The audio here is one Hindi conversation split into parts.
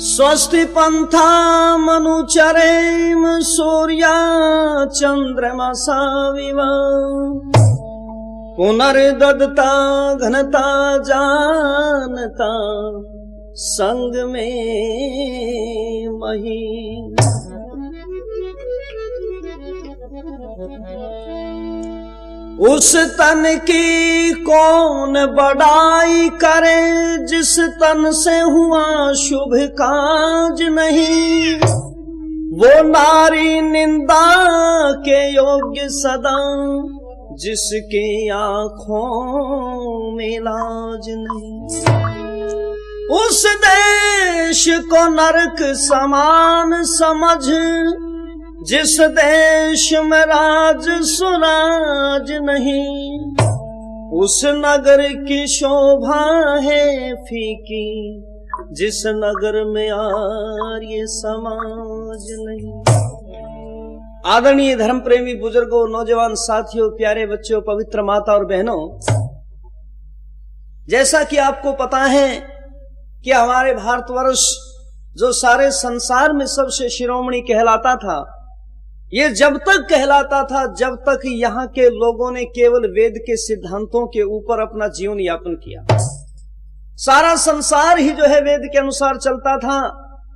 स्वस्ति पंथा मनुचरेम सूर्या चंद्रमसा विव पुनर्ददता घनता जानता संग में मही। उस तन की कौन बड़ाई करे जिस तन से हुआ शुभ काज नहीं। वो नारी निंदा के योग्य सदा जिसके आँखों में लाज नहीं। उस देश को नरक समान समझ जिस देश में राज सुराज नहीं। उस नगर की शोभा है फीकी जिस नगर में आर्य समाज नहीं। आदरणीय धर्म प्रेमी बुजुर्गों, नौजवान साथियों, प्यारे बच्चों, पवित्र माता और बहनों, जैसा कि आपको पता है कि हमारे भारतवर्ष जो सारे संसार में सबसे शिरोमणि कहलाता था, ये जब तक कहलाता था जब तक यहाँ के लोगों ने केवल वेद के सिद्धांतों के ऊपर अपना जीवन यापन किया। सारा संसार ही जो है वेद के अनुसार चलता था।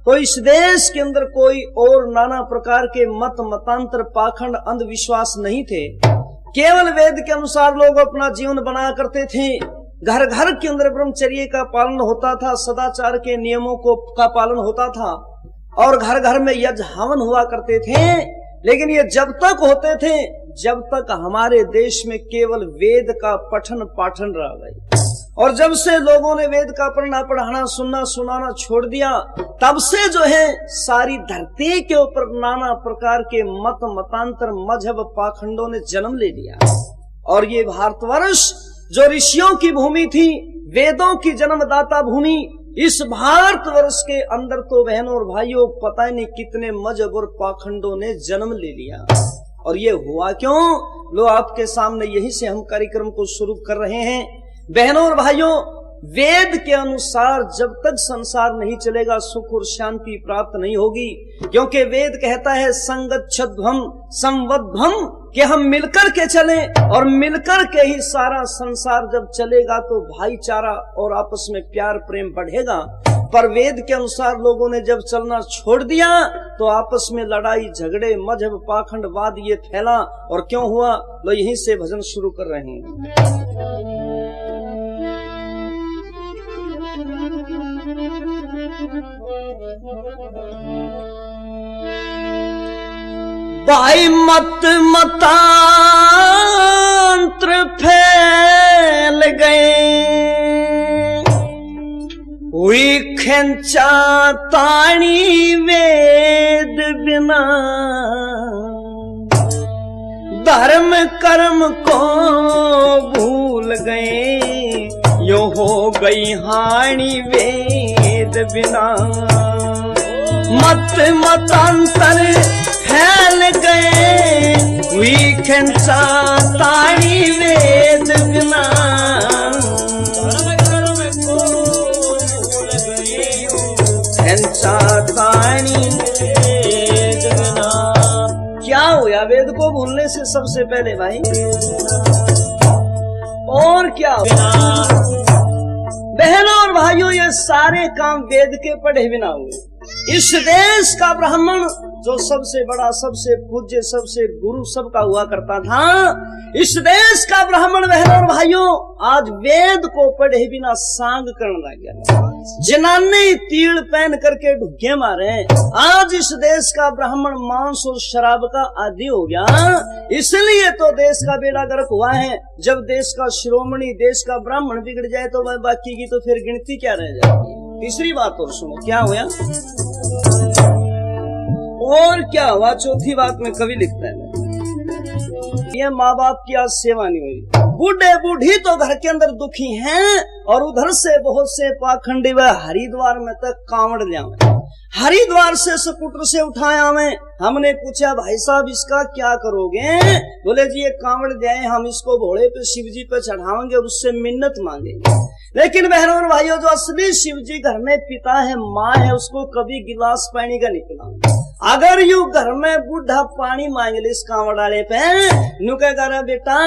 तो इस देश के अंदर कोई और नाना प्रकार के मत मतांतर पाखंड अंधविश्वास नहीं थे। केवल वेद के अनुसार लोग अपना जीवन बनाया करते थे। घर घर के अंदर ब्रह्मचर्य का पालन होता था, सदाचार के नियमों का पालन होता था और घर घर में यज्ञ हवन हुआ करते थे। लेकिन ये जब तक होते थे जब तक हमारे देश में केवल वेद का पठन पाठन रह गए। और जब से लोगों ने वेद का पढ़ना पढ़ाना सुनना सुनाना छोड़ दिया, तब से जो है सारी धरती के ऊपर नाना प्रकार के मत मतांतर मजहब पाखंडों ने जन्म ले लिया। और ये भारतवर्ष जो ऋषियों की भूमि थी, वेदों की जन्मदाता भूमि, इस भारतवर्ष के अंदर तो बहनों और भाइयों पता नहीं कितने मजहब और पाखंडों ने जन्म ले लिया। और ये हुआ क्यों? लो आपके सामने यही से हम कार्यक्रम को शुरू कर रहे हैं। बहनों और भाइयों, वेद के अनुसार जब तक संसार नहीं चलेगा सुख और शांति प्राप्त नहीं होगी। क्योंकि वेद कहता है संगच्छध्वम संवध्वम, कि हम मिलकर के चलें और मिलकर के ही सारा संसार जब चलेगा तो भाईचारा और आपस में प्यार प्रेम बढ़ेगा। पर वेद के अनुसार लोगों ने जब चलना छोड़ दिया तो आपस में लड़ाई झगड़े मजहब पाखंडवाद ये फैला। और क्यों हुआ? लो यहीं से भजन शुरू कर रहे हैं। भाई मत मतांत्र फैल गए, हुई खेंचा ताणी वेद बिना। धर्म कर्म को भूल गए, यो हो गई हानि वेद बिना। मत मतांतर फैल गए, हुई खेंचा ताणी वेद बिना। खेंचा ताणी वेद बिना। क्या हुआ वेद को भूलने से? सबसे पहले भाई और क्या हुआ? बहनों और भाइयों, ये सारे काम वेद के पढ़े बिना हुए। इस देश का ब्राह्मण जो सबसे बड़ा, सबसे पूज्य, सबसे गुरु सबका हुआ करता था, इस देश का ब्राह्मण बहनों और भाइयों आज वेद को पढ़े बिना सांग करने लग गया। जनाने तीड़ पहन करके ढुके मारे। आज इस देश का ब्राह्मण मांस और शराब का आदी हो गया। इसलिए तो देश का बेड़ा गर्क हुआ है। जब देश का शिरोमणि, देश का ब्राह्मण बिगड़ जाए तो वह बाकी की तो फिर गिनती क्या रह जाएगी। तीसरी बात और सुनो, क्या हुआ और क्या हुआ? चौथी बात में कवि लिखता है, ये माँ बाप की आज सेवा नहीं हुई। बूढ़े बूढ़ी तो घर के अंदर दुखी हैं और उधर से बहुत से पाखंडी व हरिद्वार में तक कांवड़ ले आवे। हरिद्वार से स्कूटर से उठाया हमें। हमने पूछा भाई साहब इसका क्या करोगे? बोले जी ये कांवड़ ले आए, हम इसको घोड़े पे शिव जी पे चढ़ाएंगे और उससे मिन्नत मांगेंगे। लेकिन बहनों और भाइयों, जो असली शिव जी घर में पिता है, माँ है, उसको कभी गिलास पानी का निकला। अगर यू घर में बूढ़ा पानी मांग ले इस कांवड़ वाले पे, नु कह बेटा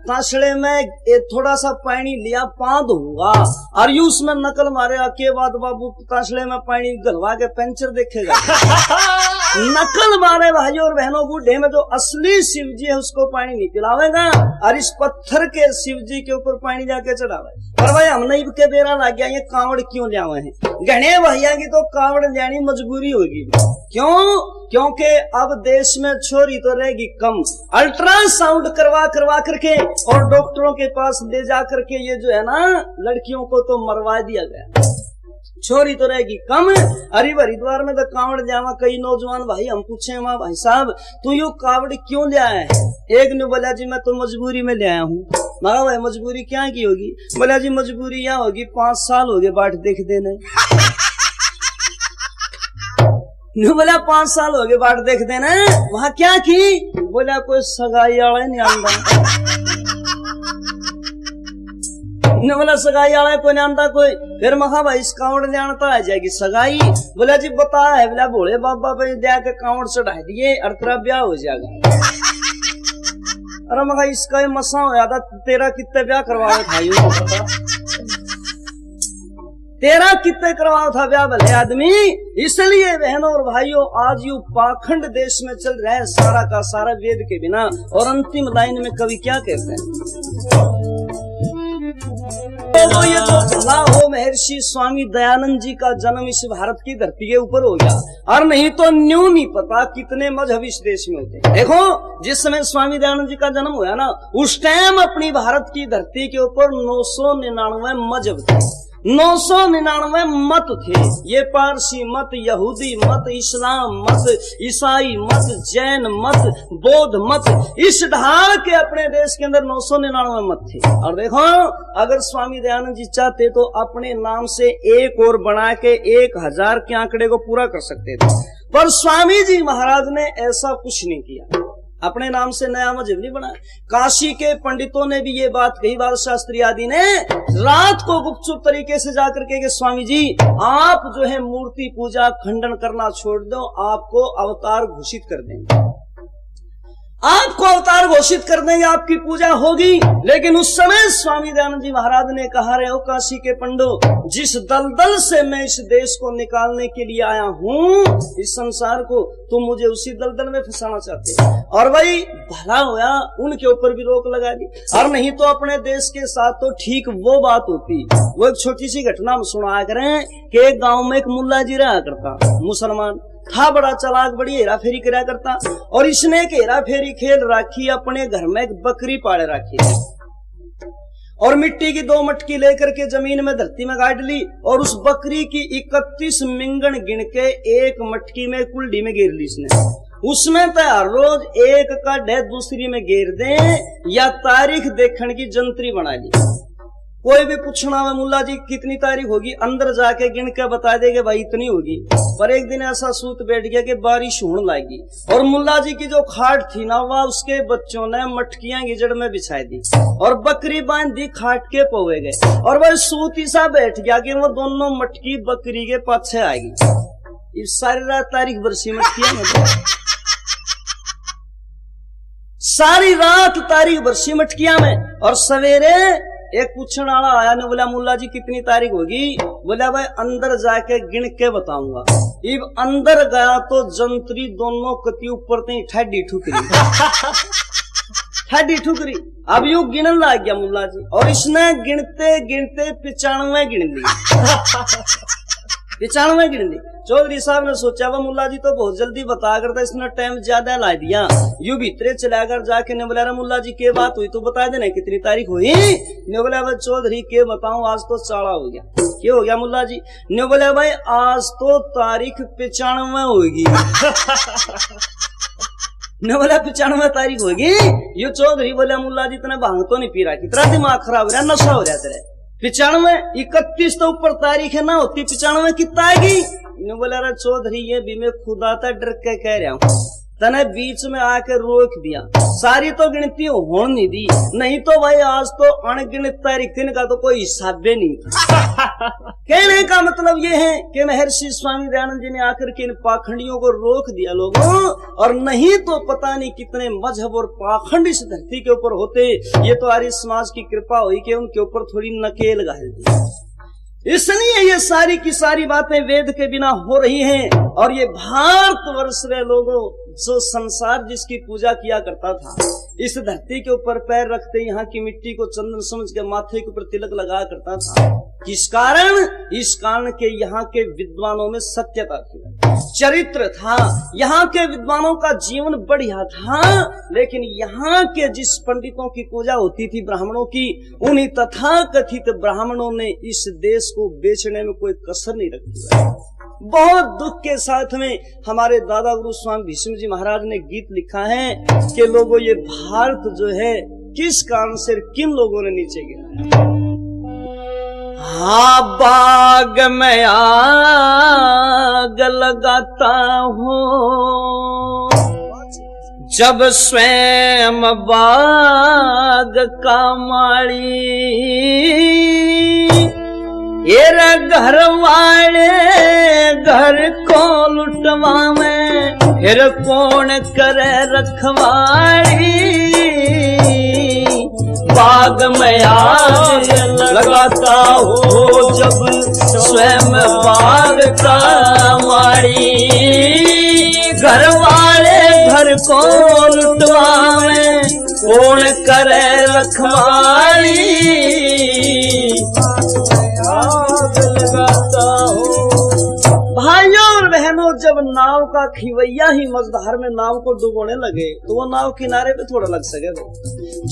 ताशड़े में थोड़ा सा पानी लिया पा दूंगा, और यू उसमें नकल मारेगा के बाद बाबू ताशड़े में पानी गलवा के पंचर देखेगा। नकल मारे भाइयों और बहनों, बूढ़े में जो असली शिव जी है उसको पानी नहीं पिलावेगा, और इस पत्थर के शिव जी के ऊपर पानी जाके चढ़ावे। पर भाई हमने के बेरा लग गया, ये कांवड़ क्यों लियावे हैं? गणे भैया की तो कांवड़ लेनी मजबूरी होगी। क्यों? क्योंकि अब देश में छोरी तो रहेगी कम, अल्ट्रासाउंड करवा करके और डॉक्टरों के पास ले जा करके ये जो है ना लड़कियों को तो मरवा दिया गया, छोरी तो रहेगी कम। अरे हरिद्वार में तो कांवड़ जावा, कई नौजवान भाई हम पूछे वहां, भाई साहब तू यो कांवड़ क्यों ले आया है? एक ने बोला जी मैं तो मजबूरी में ले आया हूँ। मगा भाई मजबूरी क्या की होगी? बोला जी मजबूरी यहाँ होगी, 5 साल हो गए बाट देख देने। बोला 5 साल हो गए बाट देख देना, वहां क्या की? बोला कोई सगाई वाला नहीं आंदा। बोला सगाई वाला कोई नहीं आंदा कोई। फिर महा भाई इस कांवड़ ले आना आ जाएगी सगाई। बोला जी बता है? बोला भोले बाबा भाई दया के कांवड़ चढ़ा दिए और तेरा ब्याह हो जाएगा। अरे महा इसका मसा होया था, तेरा कितने ब्याह करवाए भाई? तेरा कितने करवाओ था ब्याह भले आदमी? इसलिए बहनों और भाइयों, आज यू पाखंड देश में चल रहा है सारा का सारा वेद के बिना। और अंतिम लाइन में कवि क्या कहते हैं? तो ये जो भला हो महर्षि स्वामी दयानंद जी का जन्म इस भारत की धरती के ऊपर हो गया, और नहीं तो न्यू नहीं पता कितने मजहब इस देश में होते। देखो जिस समय स्वामी दयानंद जी का जन्म हुआ ना, उस टाइम अपनी भारत की धरती के ऊपर 999 मजहब थे, 999 मत थे। ये पारसी मत, यहूदी मत, इस्लाम मत, ईसाई मत, जैन मत, बौद्ध मत, इस ढाल के अपने देश के अंदर 999 मत थे। और देखो अगर स्वामी दयानंद जी चाहते तो अपने नाम से एक और बना के 1000 के आंकड़े को पूरा कर सकते थे, पर स्वामी जी महाराज ने ऐसा कुछ नहीं किया, अपने नाम से नया मजहब नहीं बना। काशी के पंडितों ने भी ये बात कही, बाल शास्त्री आदि ने रात को गुपचुप तरीके से जाकर के स्वामी जी आप जो है मूर्ति पूजा खंडन करना छोड़ दो, आपको अवतार घोषित कर देंगे, आपको अवतार घोषित कर देंगे, आपकी पूजा होगी। लेकिन उस समय स्वामी दयानंद जी महाराज ने कहा, रहे हो काशी के पंडो, जिस दलदल से मैं इस देश को निकालने के लिए आया हूँ, इस संसार को, तुम मुझे उसी दलदल में फंसाना चाहते हो। और भाई भला होया उनके ऊपर भी रोक लगा दी, और नहीं तो अपने देश के साथ तो ठीक वो बात होती। वो एक छोटी सी घटना हम सुना करें कि एक गाँव में एक मुल्ला जी रहा करता, मुसलमान था, बड़ा चालाक, बड़ी हेरा फेरी करा करता। और इसने एक हेरा फेरी खेल राखी, अपने घर में एक बकरी पाले राखी और मिट्टी की 2 मटकी लेकर के जमीन में धरती में गाड़ ली, और उस बकरी की 31 मिंगन गिन के एक मटकी में कुल्डी में घेर ली इसने। उसमें तो हर रोज एक का ढेर दूसरी में घेर दे या तारीख देखने की जंतरी बना ली। कोई भी पूछना है मुल्ला जी कितनी तारीख होगी, अंदर जाके गिन के बता देंगे भाई इतनी होगी। पर एक दिन ऐसा सूत बैठ गया कि बारिश होने लगी, और मुल्ला जी की जो खाट थी ना, वह उसके बच्चों ने मटकियां गिजड़ में बिछा दी और बकरी बांध दी, खाट के पौवे गए, और वह सूत ही सा बैठ गया कि वो दोनों मटकी बकरी के पाछे आएगी। इस सारी रात तारीख बरसी मटकियां में, सारी रात तारीख बरसी मटकियां में। और सवेरे एक पूछने वाला आया, ने बोला मुल्ला जी कितनी तारीख होगी? बोला भाई अंदर जाके गिन के बताऊंगा। इब अंदर गया तो जंतरी दोनों कति ऊपर थे ठेडी ठुकरी ठेडी ठुकरी। अब यू गिनन लग गया मुल्ला जी, और इसने गिनते गिनते 95 गिन ली 95 गिन ली। चौधरी साहब ने सोचा वह मुल्ला जी तो बहुत जल्दी बता करता, इसने टाइम ज्यादा ला दिया। यू भीतरे चला कर जाके ने बोला मुल्ला जी के बात हुई तो बता देना कितनी तारीख हुई। ने बोला भाई चौधरी के बताऊं, आज तो 4 हो गया। क्या हो गया मुल्ला जी? ने बोला भाई आज तो तारीख 95 होगी। ने बोला 95 तारीख होगी। ये चौधरी बोला मुल्ला जी इतना भांग तो नहीं पी रहा, कितना दिमाग खराब हो रहा, नशा हो रहा तेरे। 95 31 तो ऊपर तारीख है ना होती, 95 कितना आएगी? ने बोला चौधरी ये भी मैं खुदा था डर के कह रहा हूँ, तने बीच में आकर रोक दिया, सारी तो गिनती होने नहीं दी, नहीं तो भाई आज तो अनगिनत तारीख का तो कोई हिसाब नहीं था। कहने का मतलब ये है कि महर्षि स्वामी दयानंद जी ने आकर के इन पाखंडियों को रोक दिया लोगों, और नहीं तो पता नहीं कितने मजहब और पाखंड इस धरती के ऊपर होते। ये तो आर्य समाज की कृपा हुई कि उनके ऊपर थोड़ी नकेल घाल दी, इसलिए ये सारी की सारी बातें वेद के बिना हो रही हैं। और ये भारतवर्ष में लोगों जो संसार जिसकी पूजा किया करता था, इस धरती के ऊपर पैर रखते यहाँ की मिट्टी को चंदन समझ के माथे के ऊपर तिलक लगा करता था। किस कारण? इस कारण के यहाँ के विद्वानों में सत्यता थी, चरित्र था, यहाँ के विद्वानों का जीवन बढ़िया था। लेकिन यहाँ के जिस पंडितों की पूजा होती थी ब्राह्मणों की, उन्हीं तथाकथित ब्राह्मणों ने इस देश को बेचने में कोई कसर नहीं रखी। बहुत दुख के साथ में हमारे दादा गुरु स्वामी भीष्म जी महाराज ने गीत लिखा है कि लोगों ये भारत जो है किस कारण से किन लोगों ने नीचे गिराया। हाँ, बाग में आग लगाता हूँ जब स्वयं बाग का माली, ये घर वाले घर को लुटवावे, फिर कौन करे रखवाली। बाग में आग लगाता हो जब स्वयं बाग का माली, घर वाले घर को लुटवावे, कौन करे रखवाली। भाइयों और बहनों, जब नाव का खिवैया ही मझधार में नाव को डुबोने लगे तो वो नाव किनारे पे थोड़ा लग सके।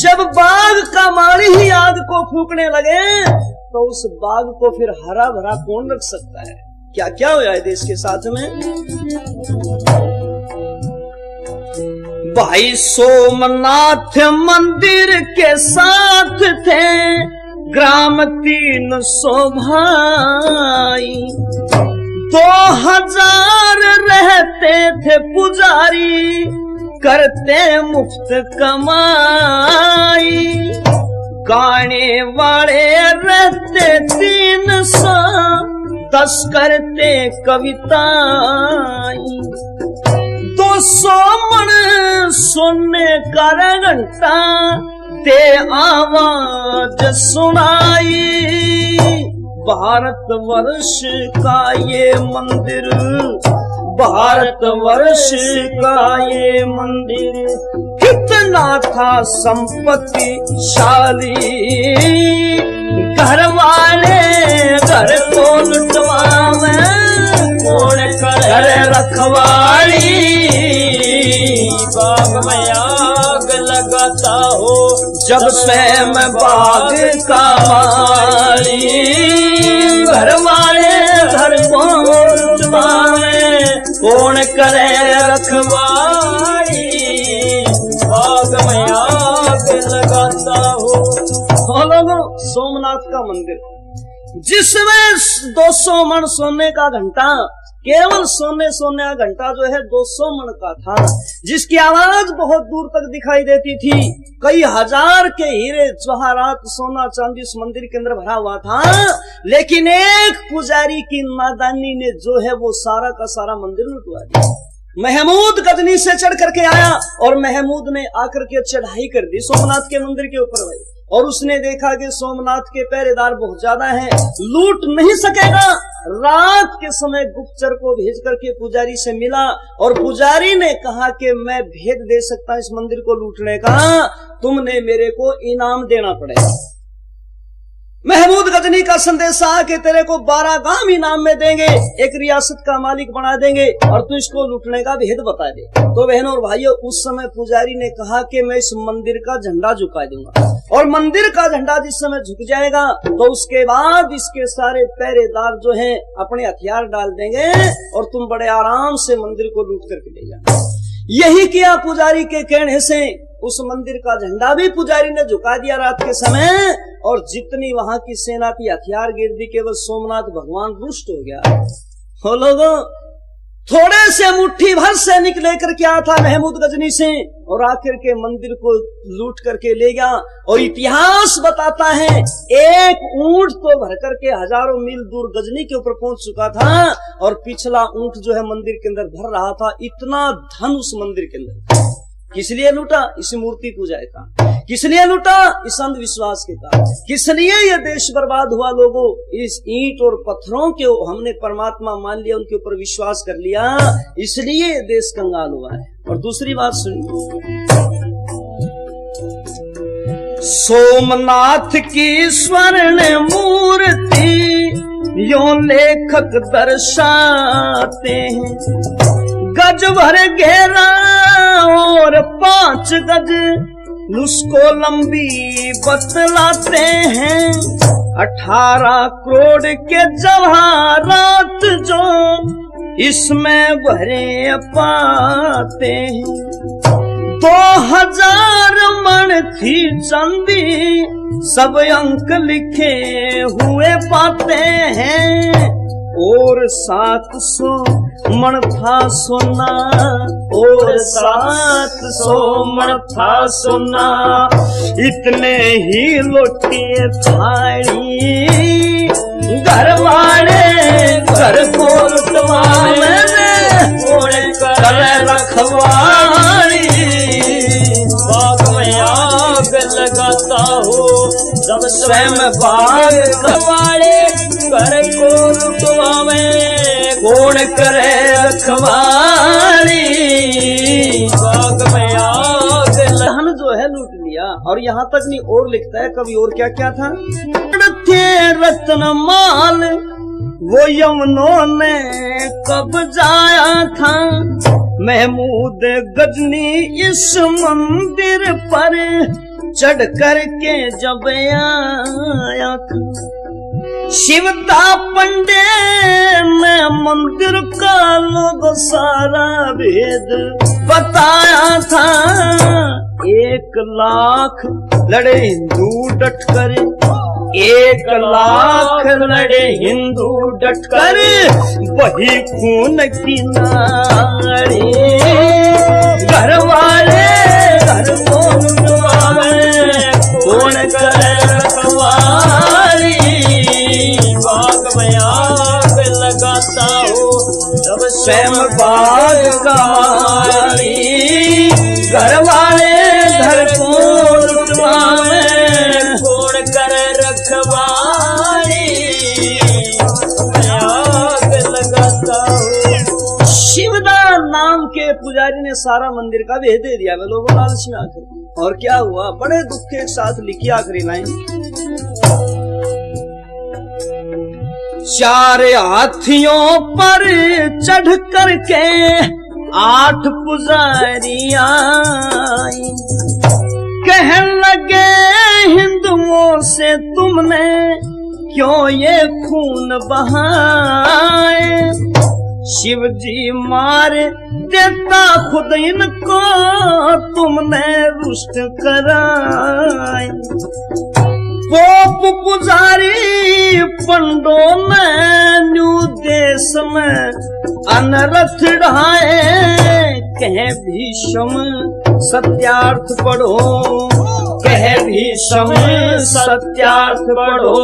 जब बाग का माली ही आग को फूकने लगे तो उस बाग को फिर हरा भरा कौन रख सकता है। क्या क्या हुआ है देश के साथ में। भाई सोमनाथ मंदिर के साथ थे ग्राम 300 भाई, 2000 रहते थे पुजारी, करते मुफ्त कमाई। गाने वाले रहते 300, 10 करते कविताई। 200 मन सुनने का घंटा ते आवाज सुनाई। भारतवर्ष का ये मंदिर, भारतवर्ष का ये मंदिर कितना था संपत्तिशाली। घर वाले घर को लुटवावे, कौन करे रखवाली। बाग में आग लगाता हो जब स्वयं बाग का माली, घर वाले घर को लुटवावे, कौन करे रखवाली। बाग में आग लगाता हो। लोगों, सोमनाथ का मंदिर जिसमें 200 मन सोने का घंटा, केवल सोने का घंटा जो है 200 मन का था, जिसकी आवाज बहुत दूर तक दिखाई देती थी। कई हजार के हीरे जवाहरात सोना चांदी उस मंदिर के अंदर भरा हुआ था। लेकिन एक पुजारी की नादानी ने जो है वो सारा का सारा मंदिर लुटवा दिया। महमूद गजनी से चढ़ करके आया और महमूद ने आकर के चढ़ाई कर दी सोमनाथ के मंदिर के ऊपर भाई। और उसने देखा कि सोमनाथ के पहरेदार बहुत ज्यादा हैं, लूट नहीं सकेगा। रात के समय गुप्तचर को भेज करके पुजारी से मिला और पुजारी ने कहा कि मैं भेद दे सकता इस मंदिर को लूटने का, तुमने मेरे को इनाम देना पड़ेगा। महमूद गजनी का संदेशा कि तेरे को 12 गांव इनाम में देंगे, एक रियासत का मालिक बना देंगे और तू इसको लूटने का भेद बता दे। तो बहनों और भाइयों, उस समय पुजारी ने कहा कि मैं इस मंदिर का झंडा झुका दूंगा। और मंदिर का झंडा जिस समय झुक जाएगा तो उसके बाद इसके सारे पहरेदार जो हैं अपने हथियार डाल देंगे और तुम बड़े आराम से मंदिर को लूट करके ले जाना। यही किया पुजारी के कहने से। उस मंदिर का झंडा भी पुजारी ने झुका दिया रात के समय, और जितनी वहां की सेना थी हथियार गिर दी। केवल सोमनाथ भगवान रुष्ट हो गया। हो लोगों, थोड़े से मुट्ठी भर से निकले कर क्या था महमूद गजनी से, और आखिर के मंदिर को लूट करके ले गया। और इतिहास बताता है एक ऊंट तो भर करके हजारों मील दूर गजनी के ऊपर पहुंच चुका था, और पिछला ऊंट जो है मंदिर के अंदर भर रहा था। इतना धन उस मंदिर के अंदर किस लिए लूटा? इस मूर्ति पूजा का। किस लिए लूटा? इस अंधविश्वास के कारण। किस लिए ये देश बर्बाद हुआ लोगों? इस ईंट और पत्थरों के हमने परमात्मा मान लिया, उनके ऊपर विश्वास कर लिया, इसलिए ये देश कंगाल हुआ है। और दूसरी बात सुनिए, सोमनाथ की स्वर्ण मूर्ति यो लेखक दर्शाते हैं। गज भर घेरा और 5 गज उसको लंबी बतलाते हैं। 18 करोड़ के जवाहरात जो इसमें भरे पाते हैं। 2000 मन थी चांदी सब अंक लिखे हुए पाते हैं। और 700 मन था सोना, और 700 मन था सोना। इतने ही लोटिए थाली घर वाले घर को लुटवाने कर रखवाली। बाग में आग लगाता हो जब स्वयं बाग वाले घर को लुटवावे कौन करे रखवाली। बाग में आग धन जो है लूट लिया। और यहाँ तक नहीं, और लिखता है कभी और क्या क्या था। थे रत्न माल वो यमुनों ने कब जाया था। महमूद गजनी इस मंदिर पर चढ़ करके जब आया था। शिवता पंडे ने मंदिर का लोग सारा भेद बताया था। 1 लाख लड़े हिंदू डटकर, 1 लाख लड़े हिंदू डटकर, वही खून की नारी। घर वाले घर को लुटवावे कौन करे रखवाली। बाग में आग लगाता हो जब स्वयं बाग का माली। घर वाले घर को लुटवावे कौन करे रखवाली। आग लगाता हो। शिवदान नाम के पुजारी ने सारा मंदिर का भेद दे दिया वे लोगों लालच में आकर। और क्या हुआ? बड़े दुख के साथ लिखी आखिरी लाइन। 4 हाथियों पर चढ़ करके 8 पुजारियां कहने लगे हिंदुओं से तुमने क्यों ये खून बहाए। शिव जी मार देता खुद इनको तुमने रुष्ट कराए। पोप पुजारी पंडों में न्यू देश में अनरथ ढाए। कहे भीष्म सत्यार्थ पढ़ो, कहे भीष्म सत्यार्थ पढ़ो।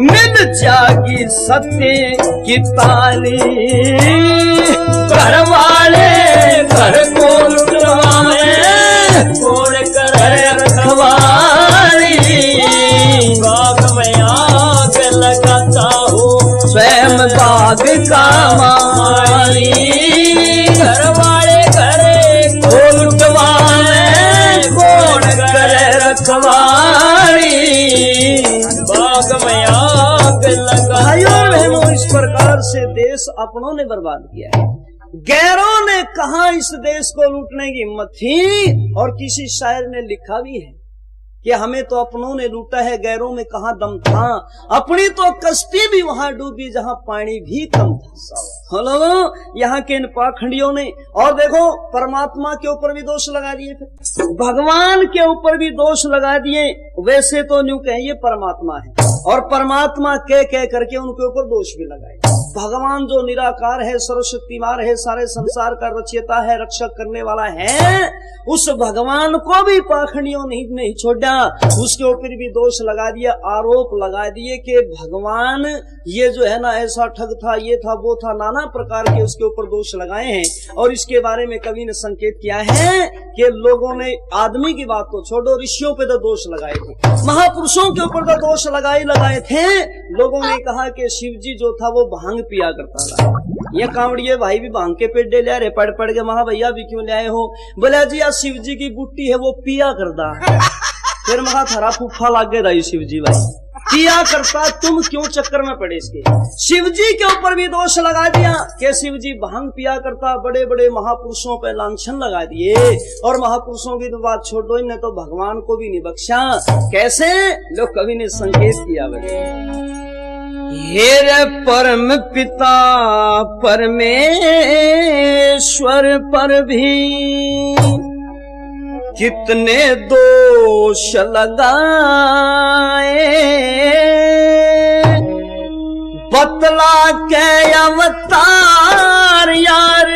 मिल जागी सत्य की ताली। घर वाले घर को लुटवाए कौन करे रखवाली। बाग में आग लगाता हो स्वयं बाग का माली। घर वाले घरे को लुटवाए कौन करे रखवाली। बाग में आग लगा। इस प्रकार से देश अपनों ने बर्बाद किया है। गैरों ने कहा इस देश को लूटने की हिम्मत थी। और किसी शायर ने लिखा भी है कि हमें तो अपनों ने लूटा है, गैरों में कहाँ दम था। अपनी तो कश्ती भी वहां डूबी जहां पानी भी कम था। हेलो, यहाँ के इन पाखंडियों ने। और देखो परमात्मा के ऊपर भी दोष लगा दिए, फिर भगवान के ऊपर भी दोष लगा दिए। वैसे तो न्यू कहे ये परमात्मा है, और परमात्मा कह करके उनके ऊपर दोष भी लगाए। भगवान जो निराकार है, सर्वशक्तिमान है, सारे संसार का रचयिता है, रक्षक करने वाला है, उस भगवान को भी पाखंडियों नहीं छोड़ा। उसके ऊपर भी दोष लगा दिया, आरोप लगा दिए कि भगवान ये जो है ना ऐसा ठग था, ये था, वो था, नाना प्रकार के उसके ऊपर दोष लगाए हैं। और इसके बारे में कवि ने संकेत किया है कि लोगों ने आदमी की बात तो छोड़ो, ऋषियों पे तो दोष लगाए थे, महापुरुषों के ऊपर तो दोष लगाए थे। लोगों ने कहा कि शिव जी जो था वो भांग पिया करता था। ये कांवड़िए भाई भी भांग के पेड्डे ले रहे, पढ़ के, महा भैया भी क्यों ले आए हो? बोला जी आज शिव जी की बुट्टी है वो पिया करता। फिर महा थारा फूफा लागे रही शिव जी भाई पिया करता, तुम क्यों चक्कर में पड़े इसके? शिव जी के ऊपर भी दोष लगा दिया कि शिव जी भांग पिया करता, बड़े बड़े महापुरुषों पे लांछन लगा दिए। और महापुरुषों की तो बात छोड़ दो, इन्हें तो भगवान को भी नहीं बख्शा। कैसे? लो कवि ने संकेत किया, हे रे परम पिता परमेश्वर पर भी कितने दोष लगाए, बतला के अवतार यार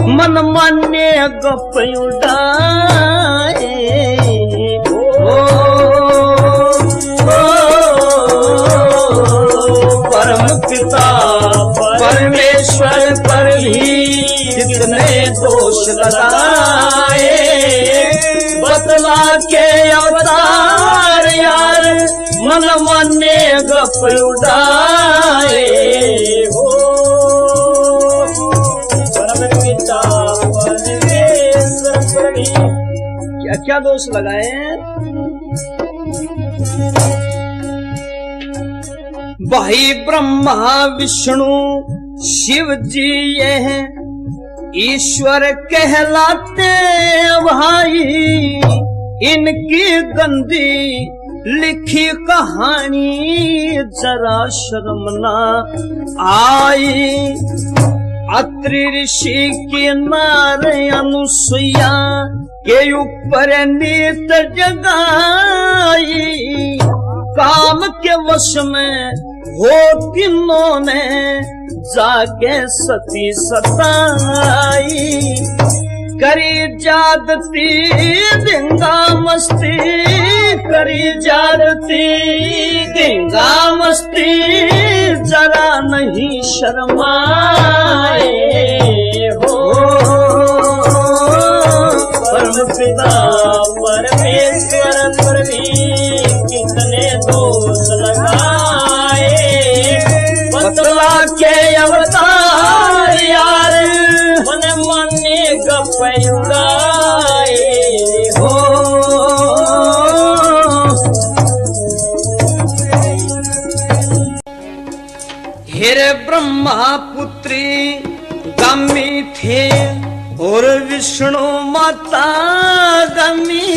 मन माने गप उड़ाए। परम पिता परमेश्वर पर भी कितने दोष लगाए, बतला के अवतार यार मन माने गप उड़ाए। परम पिता परमेश्वर पर भी क्या क्या दोष लगाए? भाई ब्रह्मा विष्णु शिव जी ये हैं ईश्वर कहलाते भाई, इनकी गंदी लिखी कहानी जरा शर्म ना आई। अत्रि ऋषि की नारी अनुसुईया के ऊपर नीत जगाई, काम के वश में हो तीनों ने जाके सती सताई। करी जादती धिंगा मस्ती, करी जादती धिंगा मस्ती, जरा नहीं शर्माए हो। परम पिता परमेश्वर पर भी कितने दोष लगाए, बतला के अवतार यार मन माने गप उड़ाए हो। हेरे ब्रह्मा पुत्री गमी थे और विष्णु माता गमी,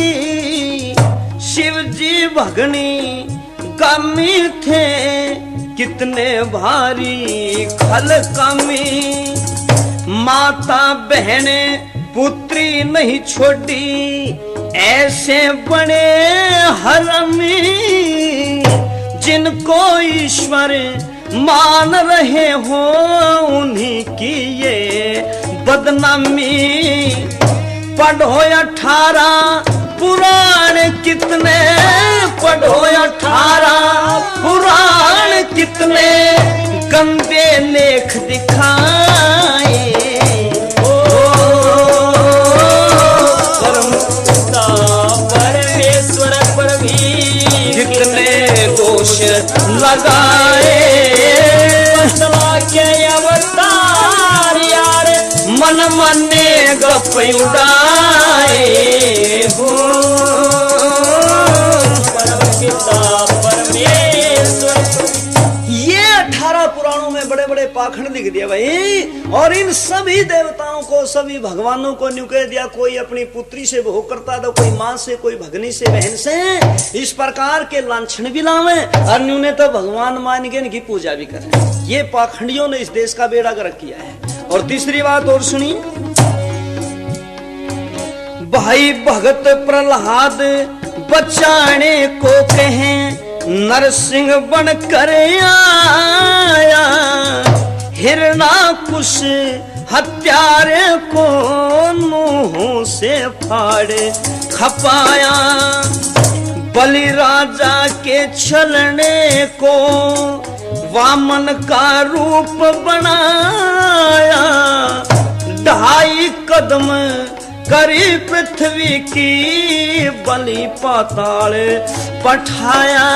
शिव जी भगनी गमी थे कितने भारी खल कमी। माता बहने पुत्री नहीं छोड़ी, ऐसे बड़े हरमी, जिनको ईश्वर मान रहे हो उन्हीं की ये बदनामी। पढ़ो 18 पुराण कितने, पढ़ो 18 पुराण कितने गंदे लेख दिखाए। परम पिता परमेश्वर पर भी कितने दोष लगाए, बतला के अवतार यार मन माने गप उड़ाए हो। परम पिता परमेश्वर ये 18 पुराणों में बड़े बड़े पाखंड लिख दिया भाई। और इन सभी देवताओं को, सभी भगवानों को न्यू कह दिया, कोई अपनी पुत्री से भोग करता था, कोई माँ से, कोई भगनी से, बहन से, इस प्रकार के लांछन भी लावे। और न्यू ने तो भगवान मान के इनकी पूजा भी करे। ये पाखंडियों ने इस देश का बेड़ा गर्क किया है। और तीसरी बात और सुनी, भाई भगत प्रहलाद बचाने को कहें, नरसिंह बनकर आया, हिरणाकुश हत्यारे को मुंहों से फाड़े खपाया, बलि राजा के छलने को वामन का रूप बनाया, 2.5 कदम करी पृथ्वी की बलि पाताल पठाया।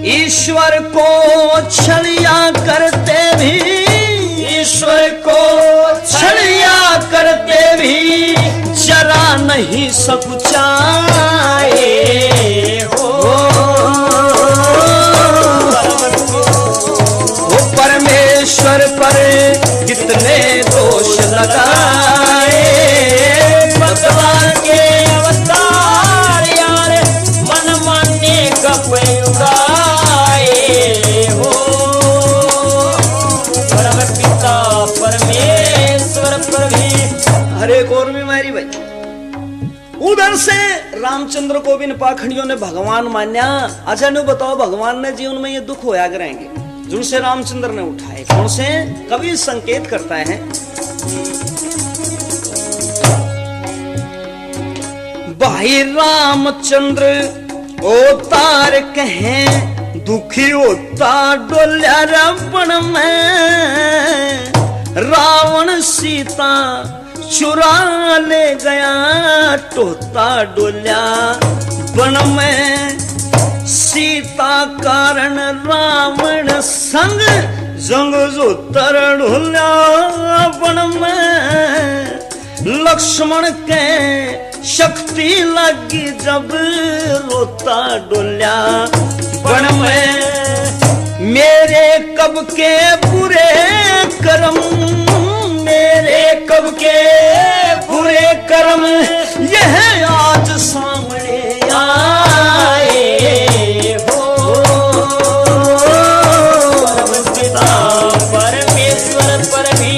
ईश्वर को छलिया करते भी, ईश्वर को छलिया करते भी जरा नहीं सकुचाए हो। वो परमेश्वर पर कितने दोष लगाए, भगवान के अवतार यार मन माने गप उगाए हो। परम पिता परमेश्वर पर भी। हरे कौर में मारी भाई, उधर से रामचंद्र को भी इन पाखंडियों ने भगवान मान्या। अच्छा नु बताओ, भगवान ने जीवन में ये दुख होया करेंगे जिनसे रामचंद्र ने उठाए, कौन से? कवि संकेत करता है, भाई रामचंद्र अवतार कहें दुखी होता डोल्या रावण में, रावण सीता चुरा ले गया टोता डोल्या वन में। सीता कारण रावण संग जंग जो तर ढोल्या वन में। लक्ष्मण के शक्ति लगी जब रोता डोल्या वन में। मेरे कब के बुरे कर्म, मेरे कब के बुरे कर्म यह आज सामने आए हो। पिता परमेश्वर पर भी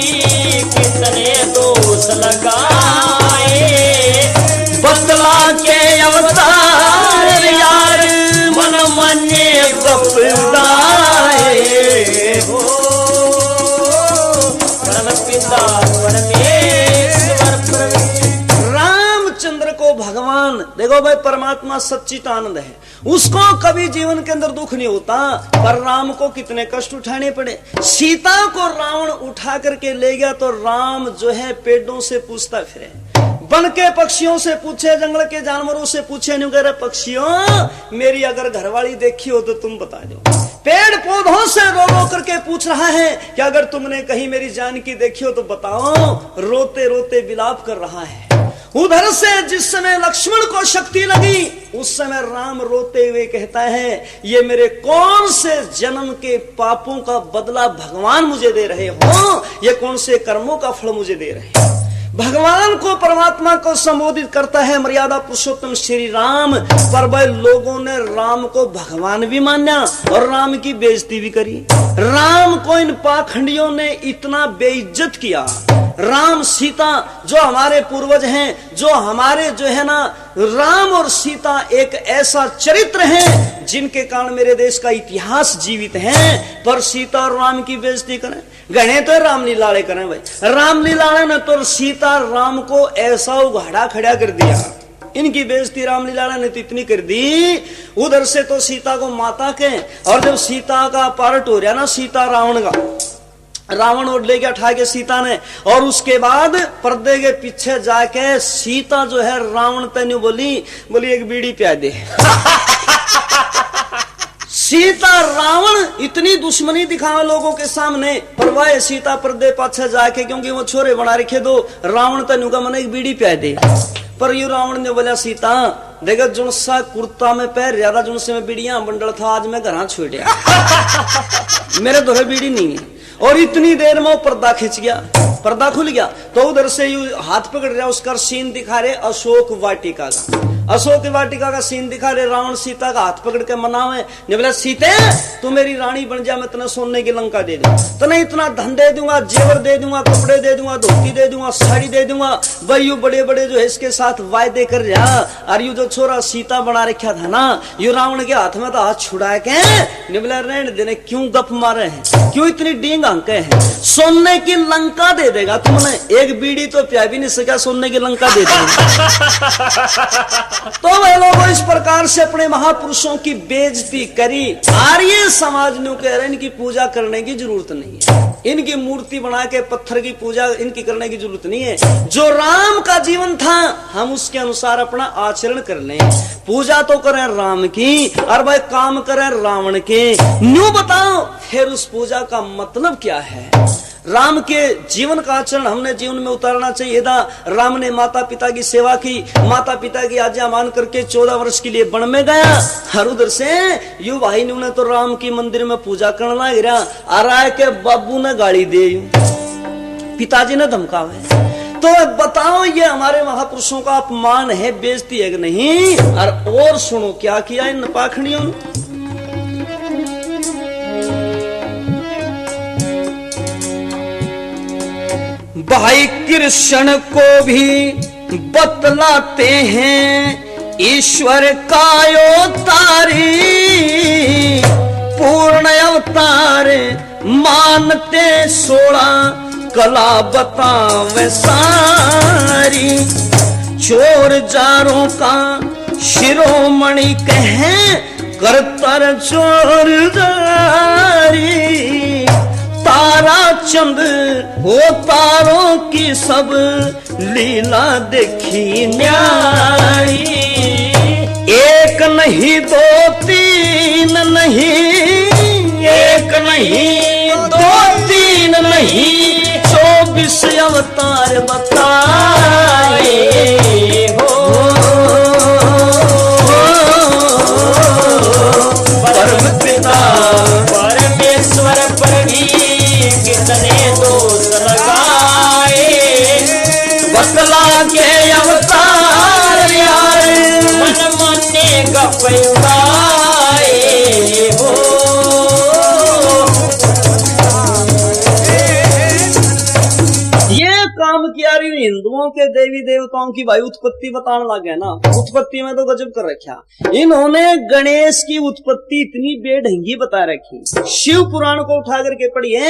कितने दोष लगाए, बदला के अवतार यार मन माने गप उड़ाए हो। रामचंद्र को भगवान, देखो भाई परमात्मा सच्चिदानंद है, उसको कभी जीवन के अंदर दुख नहीं होता, पर राम को कितने कष्ट उठाने पड़े। सीता को रावण उठा करके ले गया तो राम जो है पेड़ों से पूछता फिरे, वन के पक्षियों से पूछे, जंगल के जानवरों से पूछे, नहीं कह रहे पक्षियों मेरी अगर घरवाली देखी हो तो तुम बता दो। पेड़ पौधों से रो रो करके पूछ रहा है कि अगर तुमने कहीं मेरी जानकी देखी हो तो बताओ, रोते रोते विलाप कर रहा है। उधर से जिस समय लक्ष्मण को शक्ति लगी उस समय राम रोते हुए कहता है, ये मेरे कौन से जन्म के पापों का बदला भगवान मुझे दे रहे हो, ये कौन से कर्मों का फल मुझे दे रहे हो। भगवान को, परमात्मा को संबोधित करता है मर्यादा पुरुषोत्तम श्री राम, पर भाई लोगों ने राम को भगवान भी माना और राम की बेइज्जती भी करी। राम को इन पाखंडियों ने इतना बेइज्जत किया। राम सीता जो हमारे पूर्वज हैं, जो हमारे जो है ना राम और सीता एक ऐसा चरित्र है जिनके कारण मेरे देश का इतिहास जीवित है, पर सीता और राम की बेइज्जती करें, गणे तो रामलीलाड़े करें भाई। रामलीलाड़े ने तो सीता राम को ऐसा उघाड़ा खड़ा कर दिया, इनकी बेइज्जती रामलीला ने तो इतनी कर दी। उधर से तो सीता को माता के, और जब सीता का पार्ट हो रहा ना सीता रावण का, रावण और ले गया उठा के सीता ने, और उसके बाद पर्दे के पीछे जाके सीता जो है रावण तेन्यू बोली एक बीड़ी पिया दे। सीता रावण इतनी दुश्मनी दिखावे लोगों के सामने, पर वह सीता पर्दे पाछे जाके, क्योंकि वो छोरे बना रखे दो, रावण तेन्यू का मन एक बीड़ी पिया दे। पर यू रावण ने बोला सीता देखा जुन सा कुर्ता में पैर ज्यादा जुन से मैं बीड़ियां बंडल था, आज मैं घर छोड़िया मेरे दोहे बीड़ी नहीं है। और इतनी देर में वो पर्दा खिंच गया, पर्दा खुल गया तो उधर से यू हाथ पकड़ रहा, उसका सीन दिखा रहे अशोक वाटिका का, अशोक वाटिका का सीन दिखा रहे। रावण सीता का हाथ पकड़ के मनावे, ने बोला सीते तू मेरी रानी बन जा, मैं तने सोने की लंका दे दूं, तने इतना धन दे दूंगा, जेवर दे दूंगा, कपड़े दे दूंगा, धोती दे दूंगा, साड़ी दे दूंगा। भाई यू बड़े बड़े जो है इसके साथ वायदे कर रहा। और यू जो छोरा सीता बना रखा था ना, यू रावण के हाथ में तो हाथ छुड़ा के ने बोला रहने देने, क्यों गप मारे हैं, क्यों इतनी डींग आंके हैं, सोने की लंका दे देगा तुमने, एक बीड़ी तो प्या भी नहीं सका, सोने की लंका दे देगा। तो वे लोग इस प्रकार से अपने महापुरुषों की बेइज्जती करी। आर्य समाज ने कह रहे हैं इनकी पूजा करने की जरूरत नहीं है, इनकी मूर्ति बना के पत्थर की पूजा इनकी करने की जरूरत नहीं है। जो राम का जीवन था हम उसके अनुसार अपना आचरण कर लें, पूजा तो करें राम की और भाई काम करें रावण के। न्यू बताओ फिर उस पूजा का मतलब क्या है। राम के जीवन का आचरण हमने जीवन में उतारना चाहिए था। राम ने माता पिता की सेवा की, माता पिता की आज्ञा मान करके 14 वर्ष के लिए वन में गया। हर उधर से यू भाई ने तो राम की मंदिर में पूजा करने लग रहा, आ रहा है के बाबू ने गाड़ी दे, पिताजी ने धमकावे। तो बताओ ये हमारे महापुरुषों का अपमान है, बेइज्जती है कि नहीं। और सुनो क्या किया इन पाखंडियों ने। भाई कृष्ण को भी बतलाते हैं ईश्वर का अवतारी, पूर्ण अवतार मानते 16 कला बतावे सारी। चोर जारों का शिरोमणि कहें करतर चोर जारी। तारा चंद हो तारों की सब लीला देखी न्यारी। एक नहीं दो तीन नहीं, एक नहीं दो तीन नहीं, 24 अवतार बताए हो। परम पिता परमेश्वर पर भी कितने दोष लगाए, बतला के अवतार यार मन माने गपयुगाए हो। ये काम किया हिंदुओं के देवी देवताओं की भाई उत्पत्ति बताने लगे ना, उत्पत्ति में तो गजब कर रखा। इन्होंने गणेश की उत्पत्ति इतनी बेढंगी बता रखी। शिव पुराण को उठा करके पढ़िए,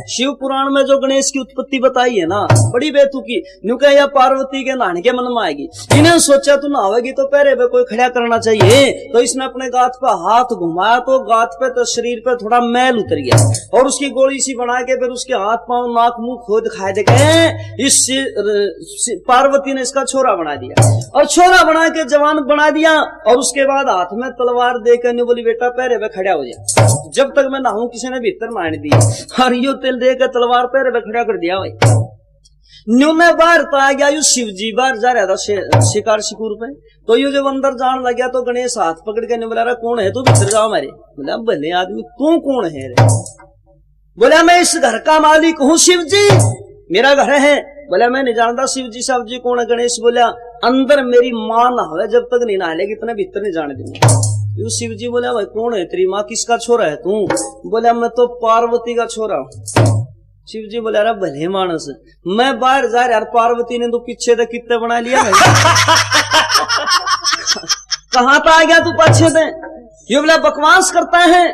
शिव पुराण में जो गणेश की उत्पत्ति बताई है ना, बड़ी बेतुकी। न्यू कह या पार्वती के नहाने के मन में आएगी। इन्हें सोचा तू नहावेगी तो पैरे पे कोई खड़ा करना चाहिए, तो इसने अपने गात पे हाथ घुमाया तो गात पे तो शरीर पे थोड़ा मैल उतर गया, और उसकी गोली सी बना के फिर उसके हाथ पांव नाक मुंह खोद खाए देखे। इस पार्वती ने इसका छोरा बना दिया, और छोरा बना के जवान बना दिया, और उसके बाद हाथ में तलवार देकर बोली बेटा पैरे पे खड़ा हो जा, जब तक मैं नहाऊं किसी ने भीतर मार दी। और यो तेल देकर तलवार पैरे पे खड़ा कर दिया। भाई न्यू में बाहर तो आ गया, यू शिव जी बाहर जा रहा था शिकार शिकूर पे, तो यू जब अंदर जान लग गया तो गणेश हाथ पकड़ के बोला रहा कौन है तू, भीतर जाओ हमारे। बोला भले आदमी तू कौन है रे। बोला मैं इस घर का मालिक हूँ शिव जी, मेरा घर है। बोला मैं नहीं जानता शिव जी साहब जी कौन है। गणेश बोला अंदर मेरी माँ नहावे जब तक नहीं नहालेगी इतना भीतर नहीं जाने दूंगा। यू शिव जी बोला भाई कौन है तेरी माँ, किसका छोरा है तू। बोला मैं तो पार्वती का छोरा हूँ। शिव जी बोला अरे भले मानस, मैं बाहर जा रहा, पार्वती ने तो पीछे तक कितने बना लिया कहाँ पे आ गया तू पीछे से। ये बोला बकवास करता है।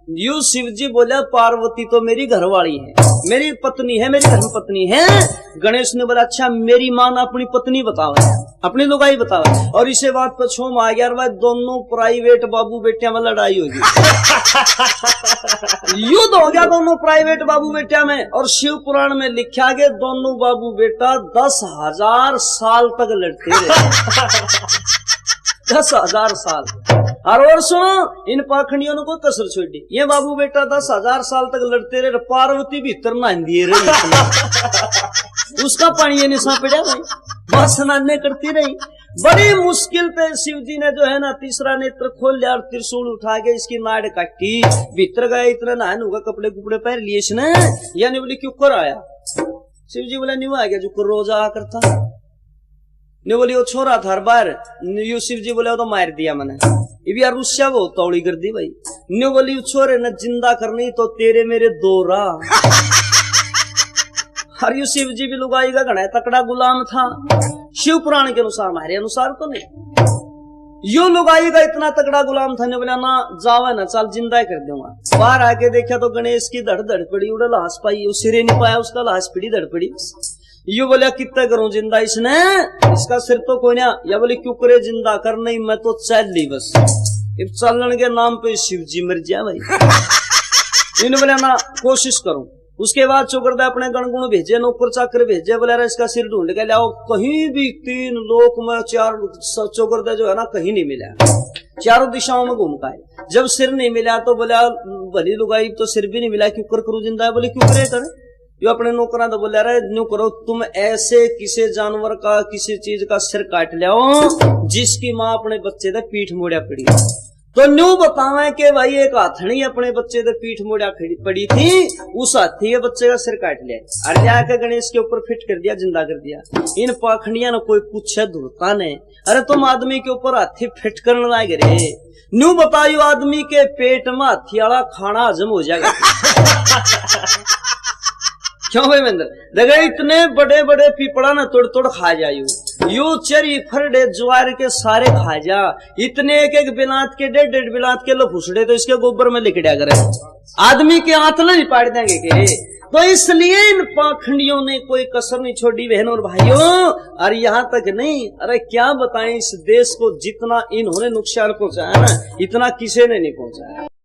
यू शिव जी बोला पार्वती तो मेरी घरवाली है, मेरी पत्नी है, मेरी धर्मपत्नी है। गणेश ने बोला अच्छा मेरी मां ने अपनी पत्नी बतावा, अपनी लुगाई बतावा। और इसे बात पर छो आ गया भाई, दोनों प्राइवेट बाबू बेटिया में लड़ाई होगी युद्ध हो गया दोनों प्राइवेट बाबू बेटिया में। और शिव पुराण में लिखा गया दोनों बाबू बेटा 10,000 साल तक लड़ते रहे 10,000 साल। और सुनो इन पाखंडियों ने कोई कसर छोड़ी, ये बाबू बेटा 10,000 साल तक लड़ते रहे, पार्वती भीतर नहांदी रही उसका पानी ये निशा पड़ा भाई, बात स्नाने करती रही। बड़ी मुश्किल पे शिव जी ने जो है ना तीसरा नेत्र खोल लिया और त्रिशूल उठा के इसकी नाड़ काटी, भीतर गए, इतना नहान होगा, कपड़े कुपड़े पहन लिए इसने। यानी बोली क्यों कर आया, शिव जी बोले न्यू आ गया जो रोज आ करता। न्यू बोली वो छोरा था बाहर। यू शिव जी बोले वो तो मार दिया मैंने। ये भी यार रुस्या वो तौड़ी कर दी भाई। न्यू बोली छोरे न जिंदा करनी तो तेरे मेरे दो राह। और यू शिव जी भी लुगाई का घना तकड़ा गुलाम था। शिव पुराण के अनुसार, हमारे अनुसार तो नहीं। यू लुगाई का इतना तगड़ा गुलाम था ने बोला ना जावा ना चल जिंदा कर दूंगा। बाहर आके देखा तो गणेश की धड़ धड़ पड़ी, उड़ा लाश पाई, सिरे नहीं पाया उसका, लाश पड़ी धड़ पड़ी। यू बोला कितना करूं जिंदा इसने, इसका सिर तो कोई ना। या बोले क्यों करे जिंदा कर, नहीं मैं तो चल ली बस। चलन के नाम पे शिव जी मर जाए भाई। इन्हें बोला ना कोशिश करूं। उसके बाद चौकरदा अपने गणगुण भेजे, नौकर चाकर भेजे, बोला इसका सिर ढूंढ के लाओ। कहीं भी 3 लोक में 4 चौकरदा जो है ना कहीं नहीं मिला, चारों दिशाओं में घूम पाए। जब सिर नहीं मिला तो बोला भली लुगाई तो सिर भी नहीं मिला, क्यों कर करूं जिंदा। बोले क्यों करे कर। यो अपने नौकरा तो बोला रहे न्यू करो तुम ऐसे किसी जानवर का किसी चीज का सिर काट लाओ जिसकी माँ अपने बच्चे का पीठ मोड़ा पड़ी। तो न्यू बतावे कि भाई एक हाथनी अपने बच्चे के पीठ मोड़ा पड़ी थी, उस हाथी के बच्चे का सिर काट लिया और जाकर गणेश के ऊपर फिट कर दिया, जिंदा कर दिया। इन पाखंडिया ने कोई पूछे धुरता ने, अरे तुम आदमी के ऊपर हाथी फिट करने लग रहे। न्यू बतायो आदमी के पेट में हाथी वाला खाना हजम हो जाएगा। क्यों भाई महेंद्र देखा इतने बड़े बड़े पीपड़ा ना तोड़ तोड़ खा जायू, यू चरी फरडे ज्वार के सारे खा जा। इतने एक एक बिलात के 1.5 बिलात के लो फुसड़े तो इसके गोबर में लिखड़ा करे, आदमी के हाथ ना नहीं पाड़ देंगे के। तो इसलिए इन पाखंडियों ने कोई कसर नहीं छोड़ी बहनों और भाइयों। और यहाँ तक नहीं, अरे क्या बताएं इस देश को जितना इन्होंने नुकसान पहुंचाया ना इतना किसी ने नहीं पहुंचाया।